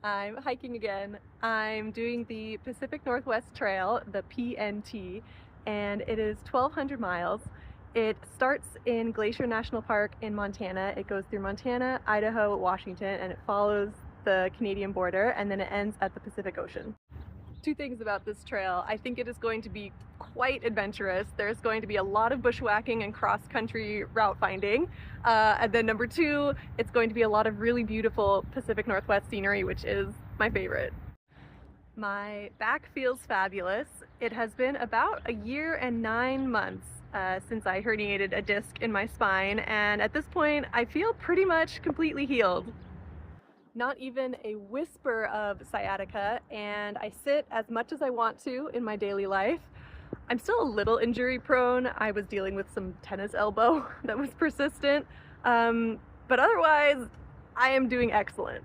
I'm hiking again. I'm doing the Pacific Northwest Trail, the PNT, and it is 1,200 miles. It starts in Glacier National Park in Montana. It goes through Montana, Idaho, Washington, and it follows the Canadian border, and then it ends at the Pacific Ocean. Two things about this trail. I think it is going to be quite adventurous. There's going to be a lot of bushwhacking and cross-country route finding. And then number two, it's going to be a lot of really beautiful Pacific Northwest scenery, which is my favorite. My back feels fabulous. It has been about a year and 9 months since I herniated a disc in my spine, and at this point I feel pretty much completely healed. Not even a whisper of sciatica, and I sit as much as I want to in my daily life. I'm still a little injury prone. I was dealing with some tennis elbow that was persistent, but otherwise I am doing excellent.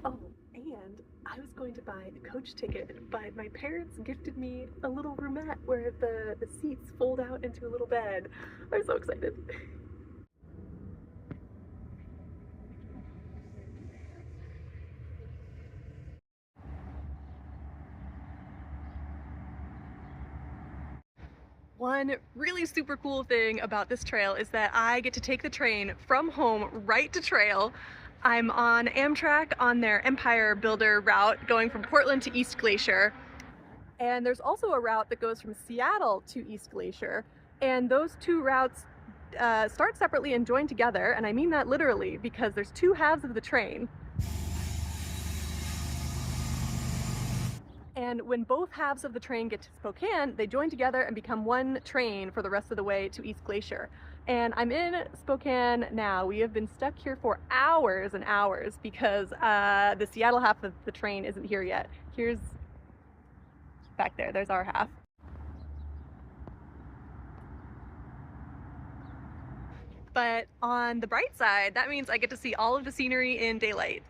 Oh, and I was going to buy a coach ticket, but my parents gifted me a little roomette where the seats fold out into a little bed. I'm so excited. One really super cool thing about this trail is that I get to take the train from home right to trail. I'm on Amtrak on their Empire Builder route going from Portland to East Glacier. And there's also a route that goes from Seattle to East Glacier. And those two routes start separately and join together. And I mean that literally because there's two halves of the train. And when both halves of the train get to Spokane, they join together and become one train for the rest of the way to East Glacier. And I'm in Spokane now. We have been stuck here for hours and hours because the Seattle half of the train isn't here yet. Here's back there, there's our half. But on the bright side, that means I get to see all of the scenery in daylight.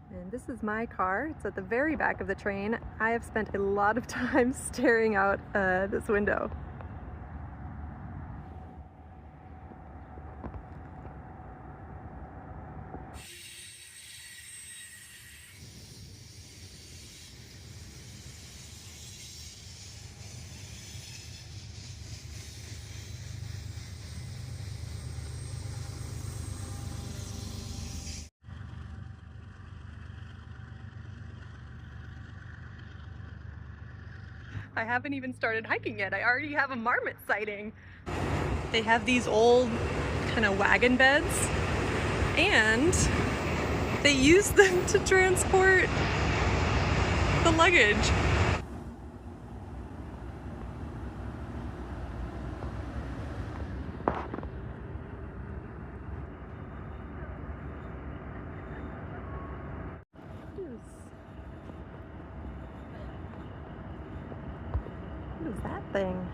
And this is my car. It's at the very back of the train. I have spent a lot of time staring out this window. I haven't even started hiking yet. I already have a marmot sighting. They have these old kind of wagon beds and they use them to transport the luggage. What is that thing?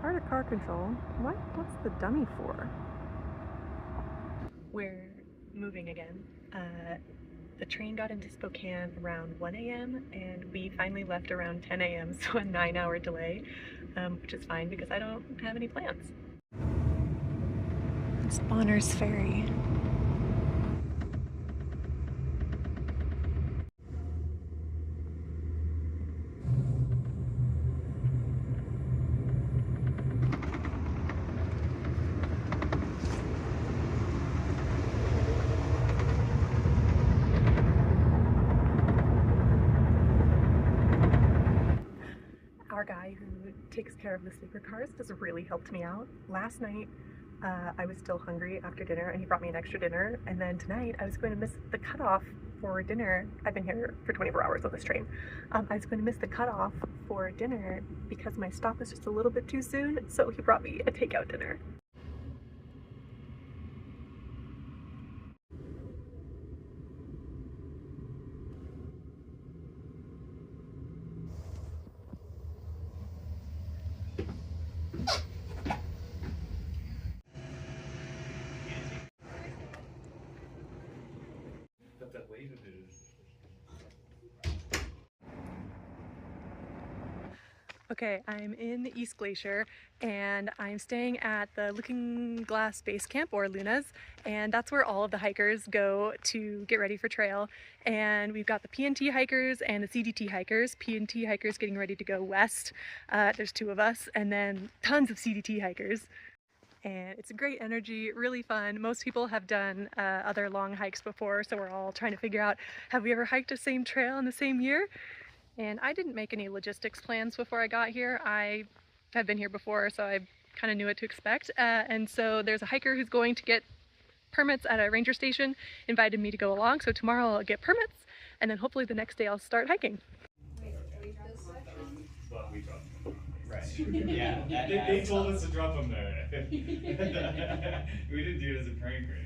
Part of car control. What's the dummy for? We're moving again. The train got into Spokane around 1 a.m. and we finally left around 10 a.m. so a 9-hour delay, which is fine because I don't have any plans. It's Bonner's Ferry. guy who takes care of the sleeper cars has really helped me out. Last night I was still hungry after dinner and he brought me an extra dinner, and then tonight I was going to miss the cutoff for dinner. I've been here for 24 hours on this train. I was going to miss the cutoff for dinner because my stop was just a little bit too soon, so he brought me a takeout dinner. Okay, I'm in the East Glacier and I'm staying at the Looking Glass Base Camp, or Luna's, and that's where all of the hikers go to get ready for trail. And we've got the PNT hikers and the CDT hikers. PNT hikers getting ready to go west. There's 2 of us, and then tons of CDT hikers. And it's a great energy, really fun. Most people have done other long hikes before, so we're all trying to figure out, have we ever hiked the same trail in the same year? And I didn't make any logistics plans before I got here. I have been here before, so I kind of knew what to expect. And so there's a hiker who's going to get permits at a ranger station, invited me to go along. So tomorrow I'll get permits, and then hopefully the next day I'll start hiking. Right. Yeah. They told us to drop them there. We didn't do it as a prank or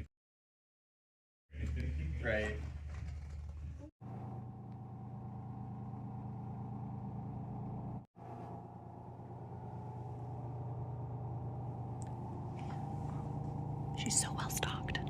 anything. Right. She's so well stocked.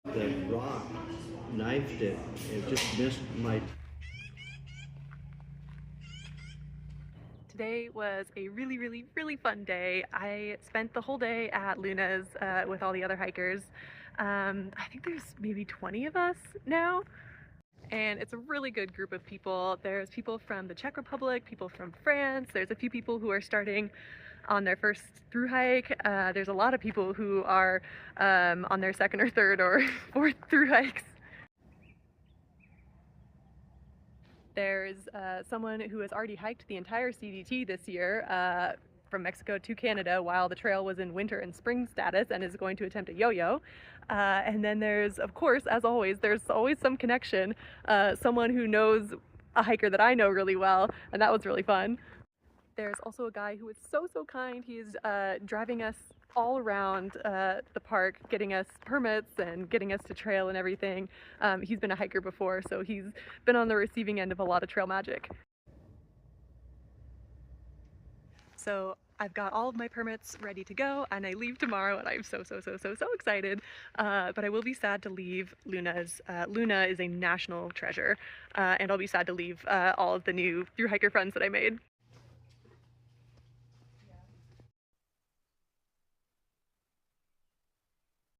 The rock knifed it. It just missed my... Today was a really fun day. I spent the whole day at Luna's with all the other hikers. I think there's maybe 20 of us now. And it's a really good group of people. There's people from the Czech Republic, people from France. There's a few people who are starting on their first thru hike. There's a lot of people who are on their second or third or fourth thru hikes. There's someone who has already hiked the entire CDT this year from Mexico to Canada while the trail was in winter and spring status, and is going to attempt a yo-yo. And then there's, of course, as always, there's always some connection, someone who knows a hiker that I know really well, and that was really fun. There's also a guy who is so kind. He's driving us all around the park, getting us permits and getting us to trail and everything. He's been a hiker before, so he's been on the receiving end of a lot of trail magic. So I've got all of my permits ready to go, and I leave tomorrow, and I'm so excited. But I will be sad to leave Luna's. Luna is a national treasure, and I'll be sad to leave all of the new thru-hiker friends that I made.